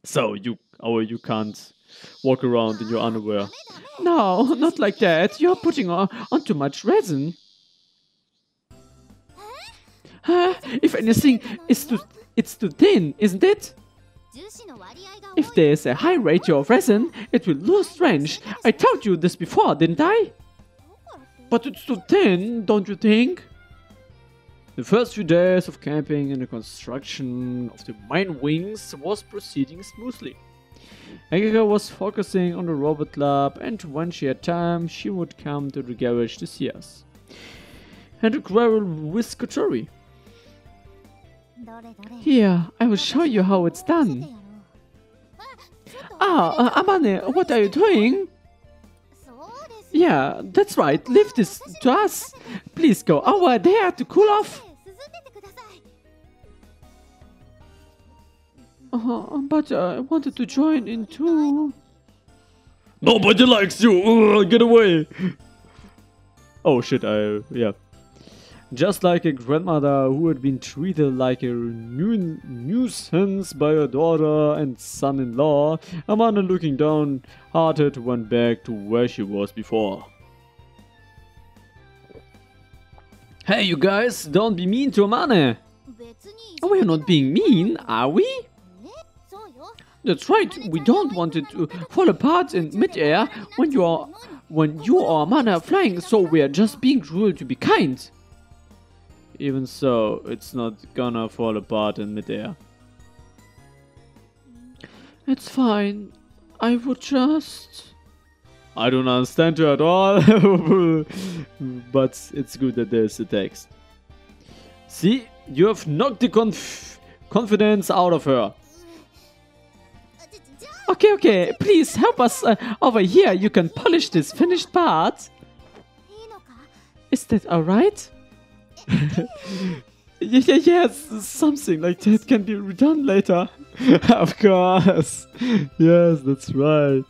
So you can't walk around in your underwear. No, not like that. You're putting on too much resin. If anything, it's too thin, isn't it? If there's a high ratio of resin, it will lose strength. I told you this before, didn't I? But it's too thin, don't you think? The first few days of camping and the construction of the mine wings was proceeding smoothly. Agika was focusing on the robot club, and when she had time, she would come to the garage to see us. And to quarrel with Kotori. Here, I will show you how it's done. Amane, what are you doing? Yeah, that's right, leave this to us. Please go over there to cool off. But I wanted to join in too. Nobody likes you! Get away! Oh shit, yeah. Just like a grandmother who had been treated like a nuisance by her daughter and son-in-law, Amane, looking downhearted, went back to where she was before. Hey you guys, don't be mean to Amane! We're not being mean, are we? That's right, we don't want it to fall apart in mid-air when you or Amane are flying, so we're just being cruel to be kind. Even so, it's not gonna fall apart in mid-air. It's fine. I would just... I don't understand you at all, but it's good that there's a text. See, you have knocked the confidence out of her. Okay, please help us over here. You can polish this finished part. Is that alright? Yes, something like that can be redone later. Of course. Yes, that's right.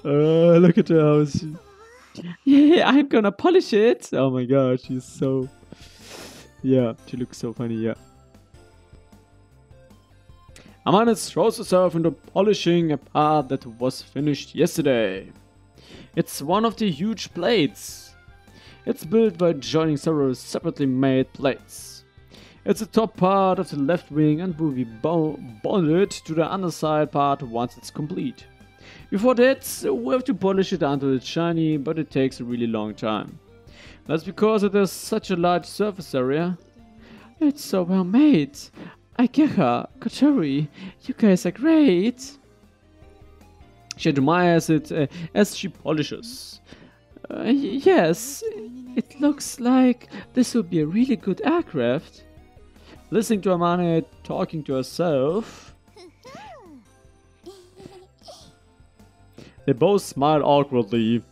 Look at her house. Yeah, I'm gonna polish it. Oh my god, she's so... Yeah, she looks so funny, yeah. Amane throws herself into polishing a part that was finished yesterday. It's one of the huge plates. It's built by joining several separately made plates. It's the top part of the left wing and will be bonded to the underside part once it's complete. Before that, we have to polish it until it's shiny, but it takes a really long time. That's because it has such a large surface area. It's so well made. Aikeha, Kotori, you guys are great. She admires it as she polishes. Yes, it looks like this will be a really good aircraft. Listening to Amane talking to herself, they both smile awkwardly.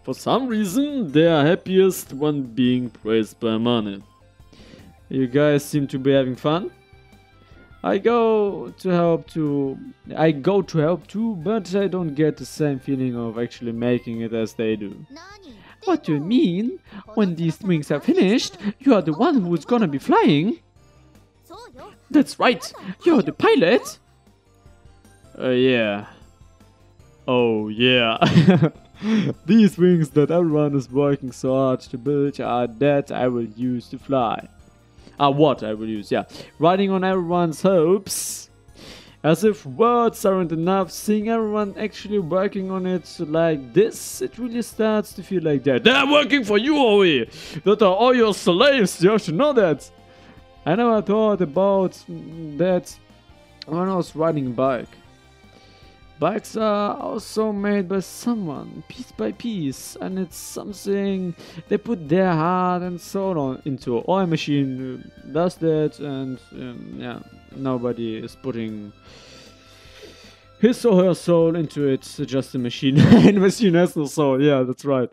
For some reason, they are happiest when being praised by Amane. You guys seem to be having fun. I go to help too, but I don't get the same feeling of actually making it as they do. What do you mean? When these wings are finished, you are the one who's gonna be flying? That's right, you're the pilot. Yeah. Oh yeah. These wings that everyone is working so hard to build are that I will use to fly. What I will use, yeah. Riding on everyone's hopes. As if words aren't enough, seeing everyone actually working on it like this, it really starts to feel like that. They're working for you, Oi! That are all your slaves, you have to know that! I never thought about that when I was riding a bike. Bikes are also made by someone, piece by piece, and it's something they put their heart and soul on into. Or a machine does that, and yeah, nobody is putting his or her soul into it, just a machine. And a machine has no soul, yeah, that's right.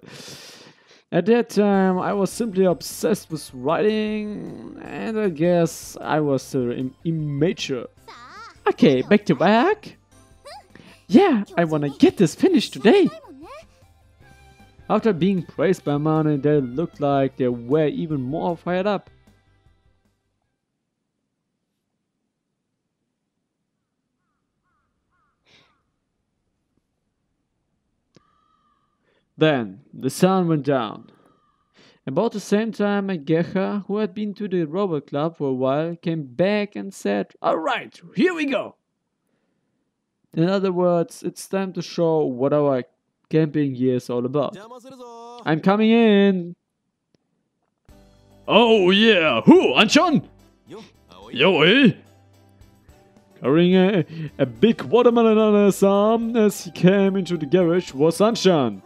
At that time, I was simply obsessed with riding, and I guess I was still immature. Okay, back to back. Yeah, I wanna get this finished today! After being praised by Amane, they looked like they were even more fired up. Then the sun went down. About the same time, Gecha, who had been to the robot club for a while, came back and said, "Alright, here we go!" In other words, it's time to show what our camping year is all about. I'm coming in! Oh yeah! Who? Anchon? Yo, eh? Carrying a big watermelon on his arm as he came into the garage was Anshan.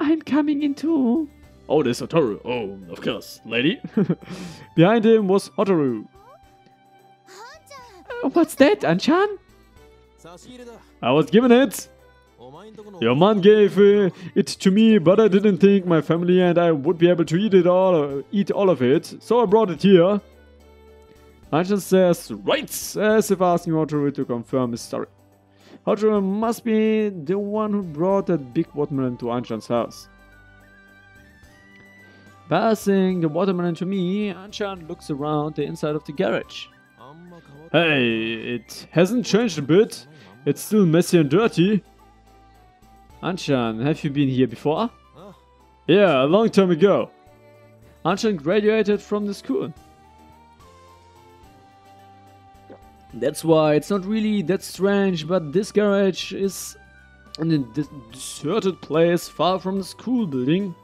I'm coming in too. Oh, there's Hotaru. Oh, of course, lady. Behind him was Hotaru. What's that, Anshan? I was given it. Your man gave it to me, but I didn't think my family and I would be able to eat all of it, so I brought it here. Anshan says, right, as if asking Hotaru to confirm his story. Hotaru must be the one who brought that big watermelon to Anshan's house. Passing the watermelon to me, Anshan looks around the inside of the garage. Hey, it hasn't changed a bit. It's still messy and dirty. Anshan, have you been here before? Yeah, a long time ago. Anshan graduated from the school. That's why it's not really that strange, but this garage is in a deserted place far from the school building.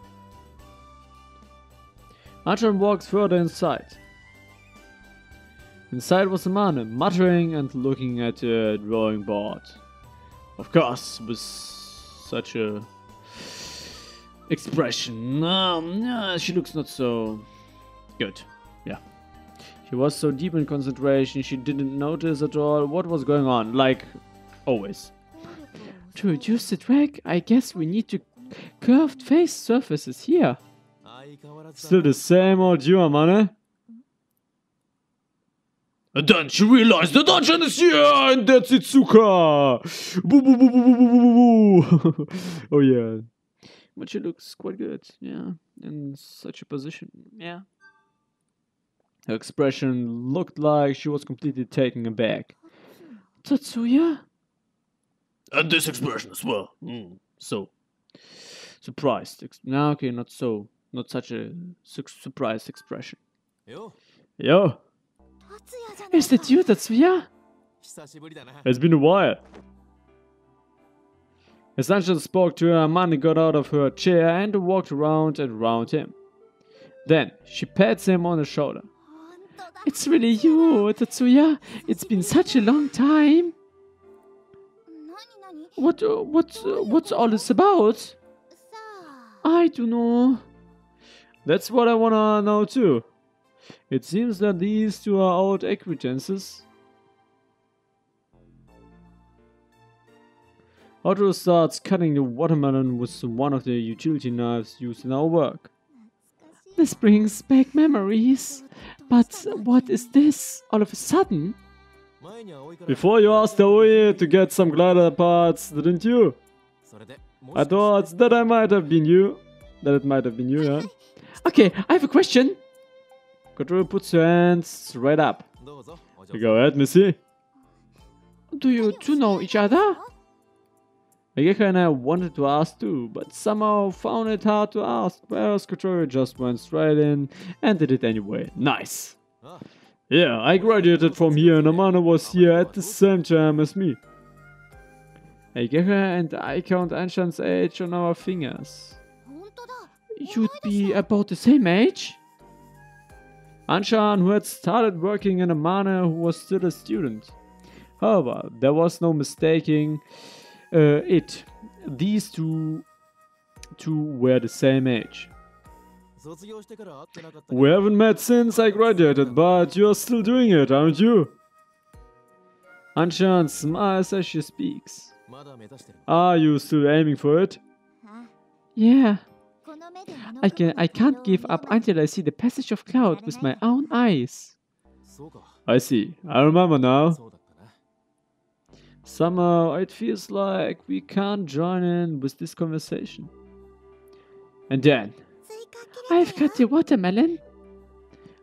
Anshan walked further inside. Inside was Amane, muttering and looking at the drawing board. Of course, with such a expression. She looks not so good. Yeah. She was so deep in concentration, she didn't notice at all what was going on, like always. To reduce the drag, I guess we need to curved face surfaces here. Still the same old you, Amane? And then she realized the dungeon is here, and that's Itsuka! Boo boo boo boo boo boo boo boo! Oh yeah. But she looks quite good, yeah, in such a position, yeah. Her expression looked like she was completely taken aback. Tatsuya? And this expression as well. So surprised. No, okay, not so. Not such a surprised expression. Yo. Is that you, Tatsuya? It's been a while. As Anshan spoke to her, Amane got out of her chair and walked around and around him. Then she pats him on the shoulder. It's really you, Tatsuya. It's been such a long time. What's all this about? I don't know. That's what I wanna know too. It seems that these two are old acquaintances. Hotaru starts cutting the watermelon with one of the utility knives used in our work. This brings back memories. But what is this all of a sudden? Before you asked Aoi to get some glider parts, didn't you? I thought that it might have been you, yeah? Okay, I have a question. Kotoru puts her hands right up. Go ahead, Missy. Do you two know each other? Ageka and I wanted to ask too, but somehow found it hard to ask, whereas Kotoru just went straight in and did it anyway. Nice. Yeah, I graduated from here and Amane was here at the same time as me. Ageka and I count Anshan's age on our fingers. You'd be about the same age? Anshan, who had started working, and Amane, who was still a student. However, there was no mistaking it. These two were the same age. We haven't met since I graduated, but you're still doing it, aren't you? Anshan smiles as she speaks. Are you still aiming for it? Yeah. I can't give up until I see the passage of cloud with my own eyes. I see. I remember now. Somehow it feels like we can't join in with this conversation. And then, I've cut the watermelon.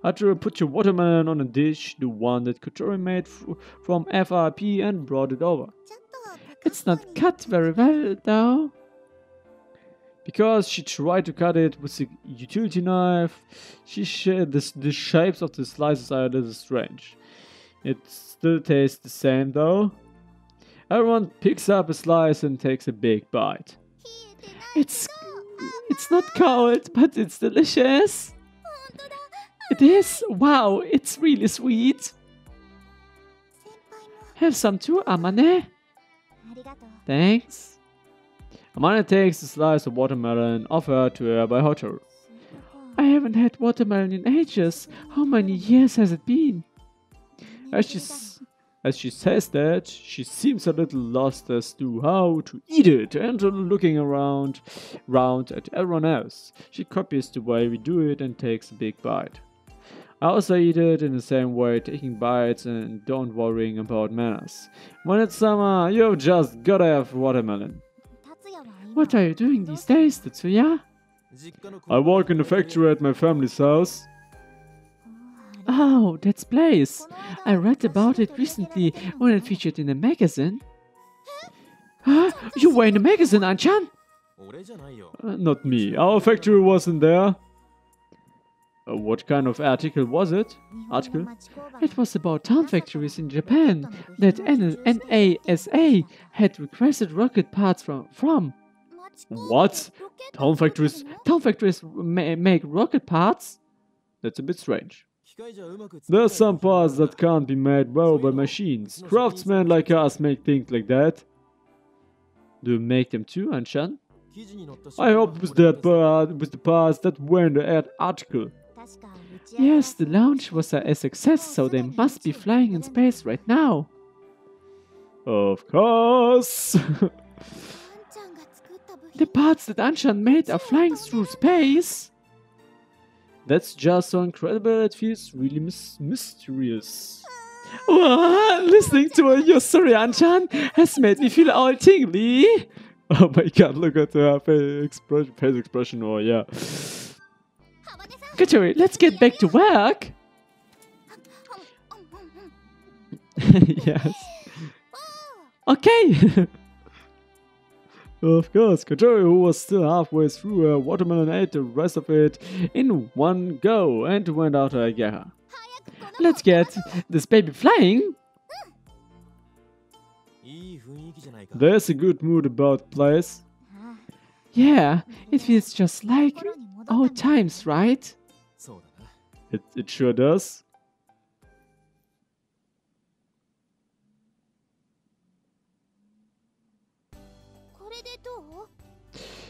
Hotaru put your watermelon on a dish, the one that Kotoru made from FRP, and brought it over. It's not cut very well though. Because she tried to cut it with a utility knife, the shapes of the slices are a little strange. It still tastes the same though. Everyone picks up a slice and takes a big bite. It's not cold, but it's delicious. It is? Wow, it's really sweet. Have some too, Amane. Thanks. Amane takes a slice of watermelon offered to her by Hotaru. I haven't had watermelon in ages. How many years has it been? As she says that, she seems a little lost as to how to eat it and looking round at everyone else. She copies the way we do it and takes a big bite. I also eat it in the same way, taking bites and don't worrying about manners. When it's summer, you've just gotta have watermelon. What are you doing these days, Tetsuya? I work in the factory at my family's house. Oh, that's place. I read about it recently when it featured in a magazine. Huh? You were in a magazine, Anchan? Not me. Our factory wasn't there. What kind of article was it? It was about town factories in Japan that NASA had requested rocket parts from. What? Town factories make rocket parts? That's a bit strange. There's some parts that can't be made well by machines. Craftsmen like us make things like that. Do you make them too, Anshan? I hope with the parts that were in the article. Yes, the launch was a success, so they must be flying in space right now. Of course! The parts that Anshan made are flying through space. That's just so incredible, it feels really mysterious. Listening to your story, Anshan, has made me feel all tingly. Oh my god, look at her face expression, oh yeah. Katori, let's get back to work. Yes. Okay. Of course, Katori, who was still halfway through her watermelon, ate the rest of it in one go and went out to Agera. Let's get this baby flying. There's a good mood about the place. Yeah, it feels just like old times, right? It sure does.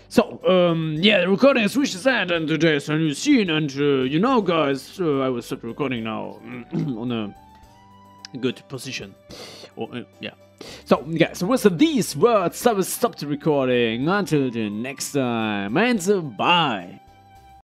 So, yeah, the recording has reached its end, and today's a new scene, and you know, guys, I will start recording now on a good position. Yeah. So, guys, with these words, I will stop the recording. Until the next time, and bye.